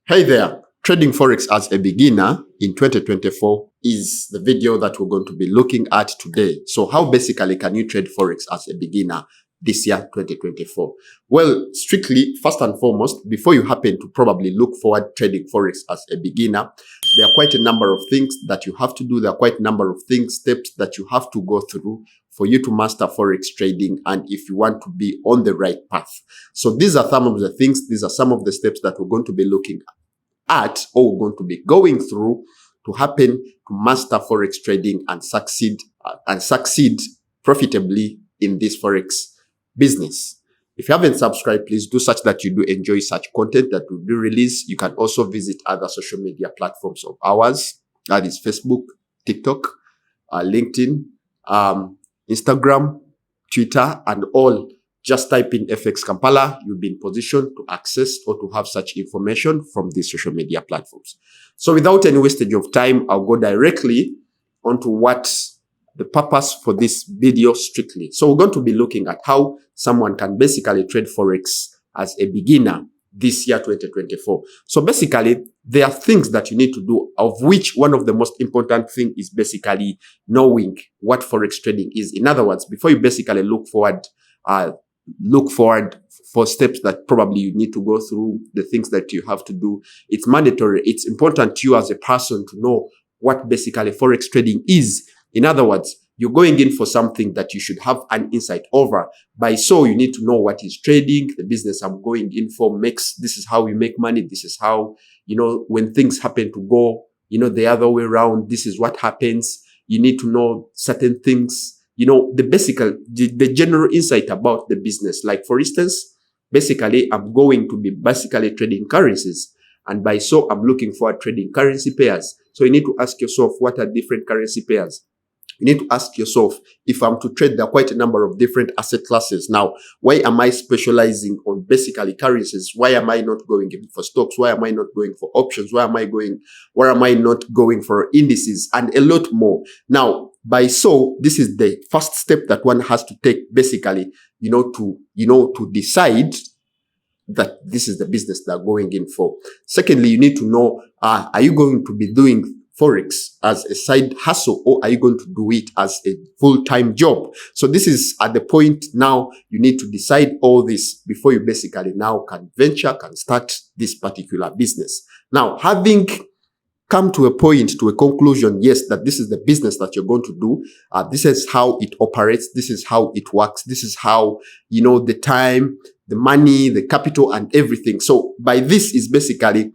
Hey there, trading Forex as a beginner in 2024 is the video that we're going to be looking at today. So how basically can you trade Forex as a beginner this year, 2024? Well, strictly, first and foremost, before you happen to probably look forward trading Forex as a beginner, there are quite a number of things that you have to do. There are quite a number of steps that you have to go through for you to master Forex trading and if you want to be on the right path. So these are some of the things, these are some of the steps that we're going to be looking at or we're going to be going through to happen to master Forex trading and succeed profitably in this Forex business. If you haven't subscribed, please do such that you do enjoy such content that will be released. You can also visit other social media platforms of ours. That is Facebook, TikTok, LinkedIn, Instagram, Twitter, and all. Just type in fxkampala. You'll be in position to access or to have such information from these social media platforms. So without any wastage of time, I'll go directly onto what the purpose for this video strictly. So we're going to be looking at how someone can basically trade Forex as a beginner this year, 2024. So basically, there are things that you need to do, of which one of the most important thing is basically knowing what Forex trading is. In other words, before you basically look forward for steps that probably you need to go through, the things that you have to do, it's mandatory. It's important to you as a person to know what basically Forex trading is. In other words, you're going in for something that you should have an insight over. By so, you need to know what is trading, the business I'm going in for this is how you make money. This is how, when things happen to go, the other way around, this is what happens. You need to know certain things, the general insight about the business. Like for instance, basically, I'm going to be basically trading currencies. And by so, I'm looking for trading currency pairs. So you need to ask yourself, what are different currency pairs? You need to ask yourself, if I'm to trade, there are quite a number of different asset classes. Now, why am I specializing on basically currencies? Why am I not going in for stocks? Why am I not going for options? Where am I not going for indices? And a lot more. Now, by so, this is the first step that one has to take basically, to decide that this is the business they're going in for. Secondly, you need to know, are you going to be doing Forex as a side hustle, or are you going to do it as a full-time job? So this is at the point now you need to decide all this before you basically now can start this particular business. Now, having come to a point, to a conclusion, yes, that this is the business that you're going to do. This is how it operates. This is how it works. This is how, the time, the money, the capital, and everything. So by this is basically,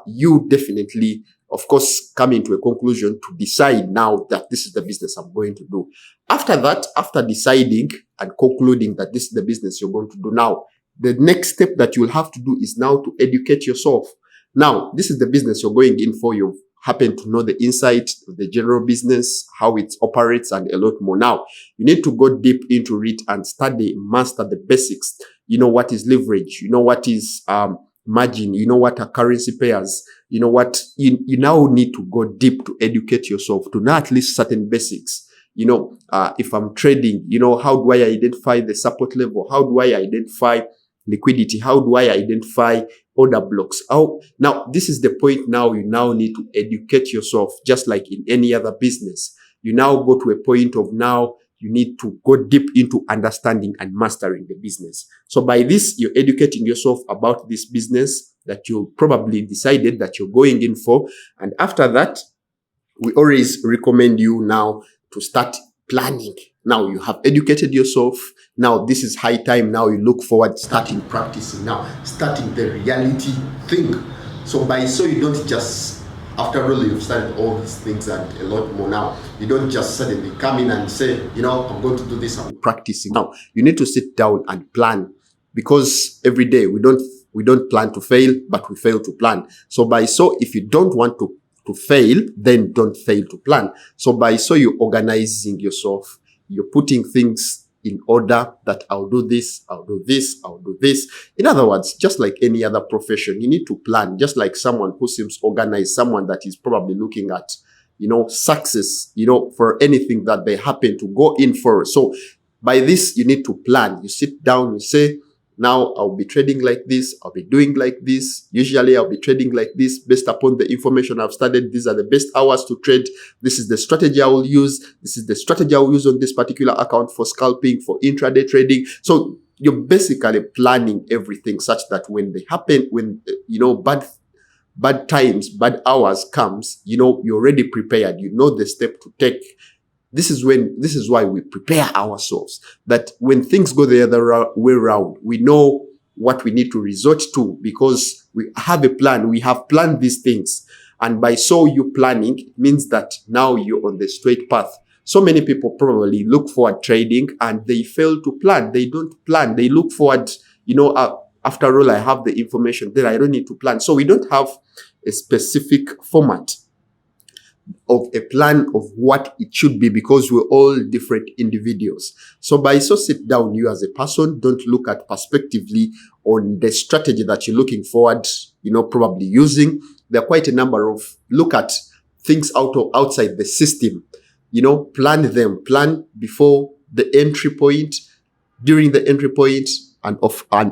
you definitely, of course, coming to a conclusion to decide now that this is the business I'm going to do. After that, after deciding and concluding that this is the business you're going to do now, the next step that you'll have to do is now to educate yourself. Now, this is the business you're going in for. You happen to know the insight of the general business, how it operates, and a lot more. Now, you need to go deep into it and study, master the basics. You know what is leverage. You know what is margin. You know what are currency pairs. You know what, you now need to go deep to educate yourself, to know at least certain basics. If I'm trading, how do I identify the support level? How do I identify liquidity? How do I identify order blocks? Now, this is the point now you now need to educate yourself, just like in any other business. You now go to a point of now you need to go deep into understanding and mastering the business. So by this, you're educating yourself about this business that you probably decided that you're going in for. And after that, we always recommend you now to start planning. Now you have educated yourself. Now this is high time. Now you look forward, starting practicing now, starting the reality thing. So by so you don't just, after all you've started all these things and a lot more now, you don't just suddenly come in and say, I'm going to do this, I'm practicing. Now you need to sit down and plan, because every day we don't plan to fail, but we fail to plan. So by so, if you don't want to fail, then don't fail to plan. So by so, you're organizing yourself, you're putting things in order that I'll do this, I'll do this, I'll do this. In other words, just like any other profession, you need to plan. Just like someone who seems organized, someone that is probably looking at, success, for anything that they happen to go in for. So by this, you need to plan. You sit down, you say, now I'll be trading like this, I'll be doing like this. Usually I'll be trading like this based upon the information I've studied. These are the best hours to trade. This is the strategy I will use. This is the strategy I will use on this particular account for scalping, for intraday trading. So you're basically planning everything such that when they happen, when, bad times, bad hours comes, you're already prepared. You know the step to take. This is why we prepare ourselves, that when things go the other way around, we know what we need to resort to because we have a plan. We have planned these things. And by so you planning, it means that now you're on the straight path. So many people probably look forward trading and they fail to plan. They don't plan. They look forward, after all, I have the information, then I don't need to plan. So we don't have a specific format of a plan of what it should be because we're all different individuals. So by so sit down, you as a person, don't look at prospectively on the strategy that you're looking forward, probably using. There are quite a number of, look at things outside the system, plan them, plan before the entry point, during the entry point, and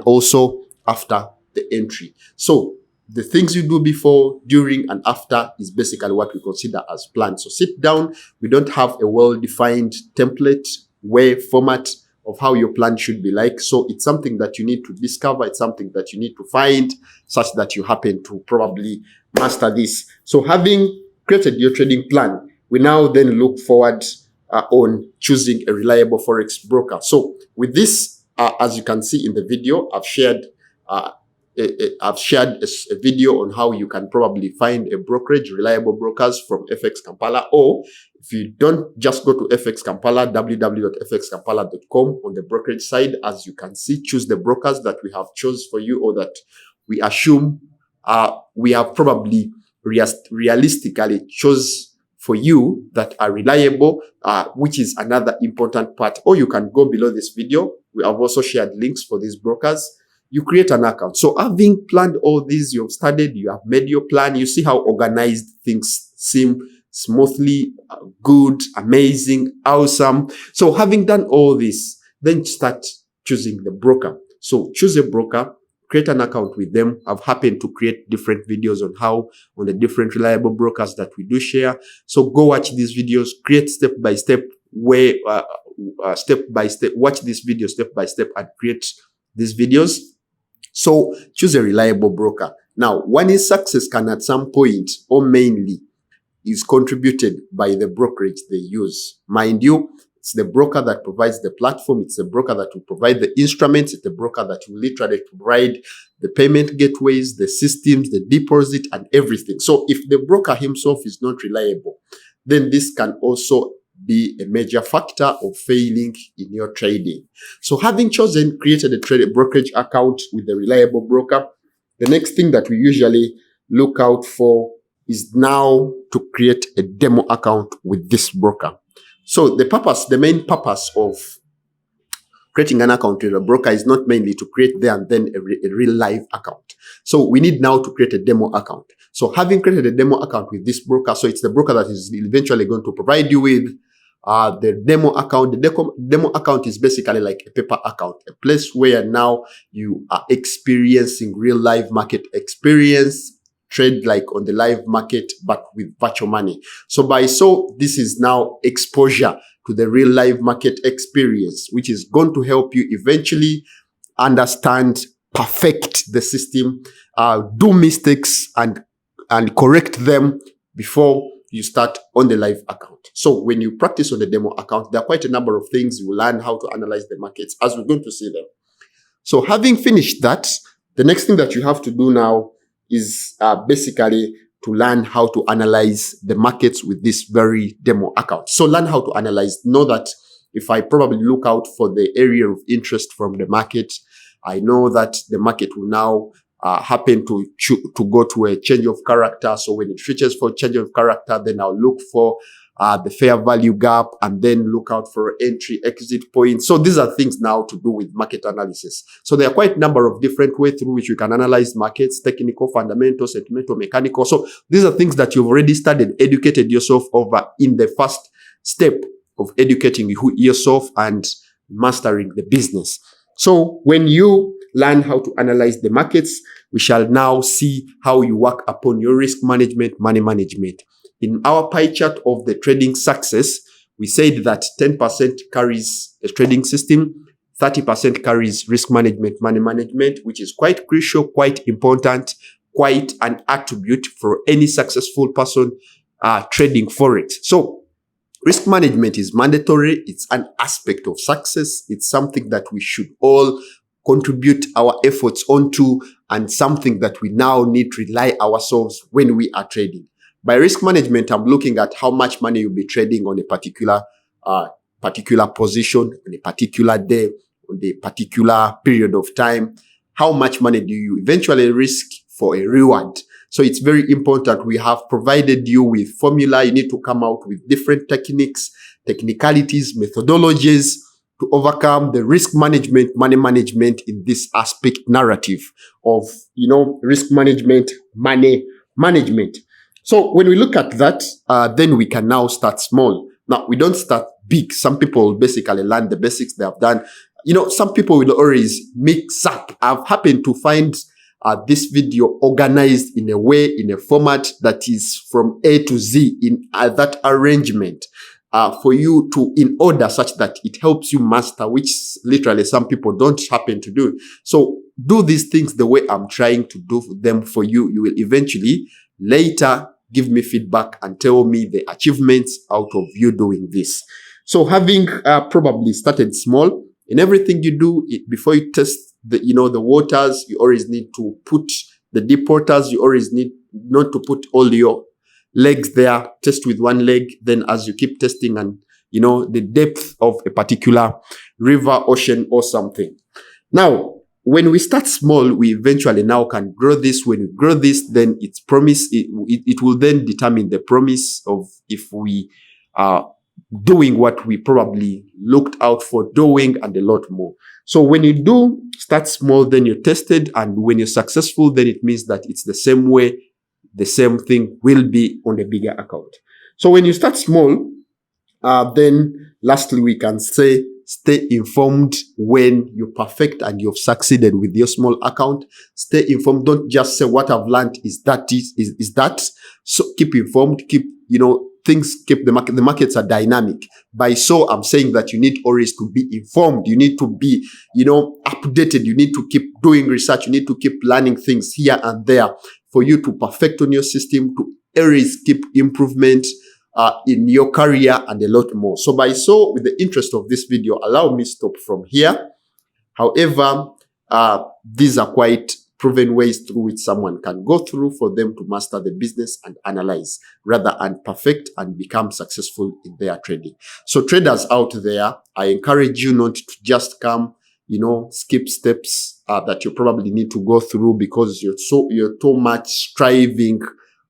also after the entry. So the things you do before, during, and after is basically what we consider as plans. So sit down. We don't have a well-defined template, format of how your plan should be like. So it's something that you need to discover. It's something that you need to find such that you happen to probably master this. So having created your trading plan, we now then look forward on choosing a reliable Forex broker. So with this, as you can see in the video, I've shared a video on how you can probably find a brokerage, reliable brokers from fxkampala. Or if you don't, just go to fxkampala, www.fxkampala.com. On the brokerage side, as you can see, choose the brokers that we have chose for you, or that we assume we have probably realistically chose for you that are reliable, which is another important part. Or you can go below this video. We have also shared links for these brokers. You create an account. So having planned all these, you've studied, you have made your plan, you see how organized things seem, smoothly, good, amazing, awesome. So having done all this, then start choosing the broker. So choose a broker, create an account with them. I've happened to create different videos on the different reliable brokers that we do share. So go watch these videos, create step by step, watch this video step by step and create these videos. So choose a reliable broker. Now, one's success can at some point, or mainly, is contributed by the brokerage they use. Mind you, it's the broker that provides the platform. It's the broker that will provide the instruments. It's the broker that will literally provide the payment gateways, the systems, the deposit, and everything. So if the broker himself is not reliable, then this can also be a major factor of failing in your trading. So having created a brokerage account with a reliable broker, the next thing that we usually look out for is now to create a demo account with this broker. So the main purpose of creating an account with a broker is not mainly to create there and then a real live account. So we need now to create a demo account. So having created a demo account with this broker, so it's the broker that is eventually going to provide you with the demo account. The demo account is basically like a paper account, a place where now you are experiencing real live market experience, trade like on the live market, but with virtual money. So this is now exposure to the real live market experience, which is going to help you eventually understand, perfect the system, do mistakes and correct them before you start on the live account. So when you practice on the demo account, there are quite a number of things you will learn how to analyze the markets as we're going to see them. So having finished that, the next thing that you have to do now is basically to learn how to analyze the markets with this very demo account. So learn how to analyze. Know that if I probably look out for the area of interest from the market, I know that the market will now happen to go to a change of character. So when it switches for change of character, then I'll look for the fair value gap and then look out for entry exit points. So these are things now to do with market analysis. So there are quite a number of different ways through which you can analyze markets: technical, fundamental, sentimental, mechanical. So these are things that you've already studied, educated yourself over in the first step of educating yourself and mastering the business. So when you learn how to analyze the markets, we shall now see how you work upon your risk management, money management. In our pie chart of the trading success, we said that 10% carries a trading system, 30% carries risk management, money management, which is quite crucial, quite important, quite an attribute for any successful person trading Forex. So risk management is mandatory. It's an aspect of success. It's something that we should all contribute our efforts onto, and something that we now need to rely ourselves when we are trading. By risk management, I'm looking at how much money you'll be trading on a particular position, on a particular day, on a particular period of time. How much money do you eventually risk for a reward? So it's very important. We have provided you with formula. You need to come out with different techniques, technicalities, methodologies to overcome the risk management, money management in this aspect narrative of, risk management, money management. So when we look at that, then we can now start small. Now, we don't start big. Some people basically learn the basics they have done. Some people will always mix up. I've happened to find this video organized in a way, in a format that is from A to Z in that arrangement for you to, in order such that it helps you master, which literally some people don't happen to do. So do these things the way I'm trying to do them for you. You will eventually later give me feedback and tell me the achievements out of you doing this. So having probably started small, in everything you do, before you test the waters, you always need to put the deep waters. You always need not to put all your legs there. Test with one leg. Then as you keep testing and, the depth of a particular river, ocean or something. Now, when we start small, we eventually now can grow this. When we grow this, then it's promise. It will then determine the promise of if we are doing what we probably looked out for doing and a lot more. So when you do start small, then you're tested. And when you're successful, then it means that it's the same way, the same thing will be on a bigger account. So when you start small, then lastly, we can say, stay informed when you perfect and you've succeeded with your small account. Stay informed. Don't just say what I've learned is that. So keep informed, keep, things keep the markets are dynamic. By so I'm saying that you need always to be informed. You need to be, updated. You need to keep doing research. You need to keep learning things here and there for you to perfect on your system, to always keep improvement in your career and a lot more. So with the interest of this video, allow me stop from here. However, these are quite proven ways through which someone can go through for them to master the business and analyze rather than perfect and become successful in their trading. So traders out there, I encourage you not to just come, skip steps that you probably need to go through because you're too much striving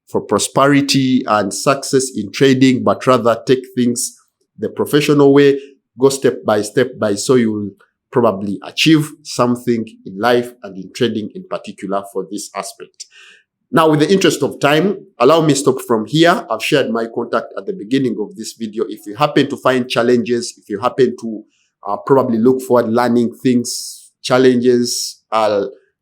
for prosperity and success in trading, but rather take things the professional way, go step by step so you will probably achieve something in life and in trading in particular for this aspect. Now, with the interest of time, allow me stop from here. I've shared my contact at the beginning of this video. If you happen to find challenges, if you happen to probably look forward learning things, challenges,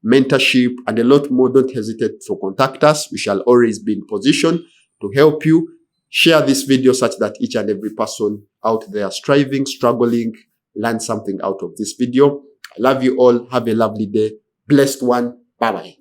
mentorship, and a lot more, don't hesitate to contact us. We shall always be in position to help you. Share this video such that each and every person out there striving, struggling, learn something out of this video. I love you all. Have a lovely day. Blessed one. Bye-bye.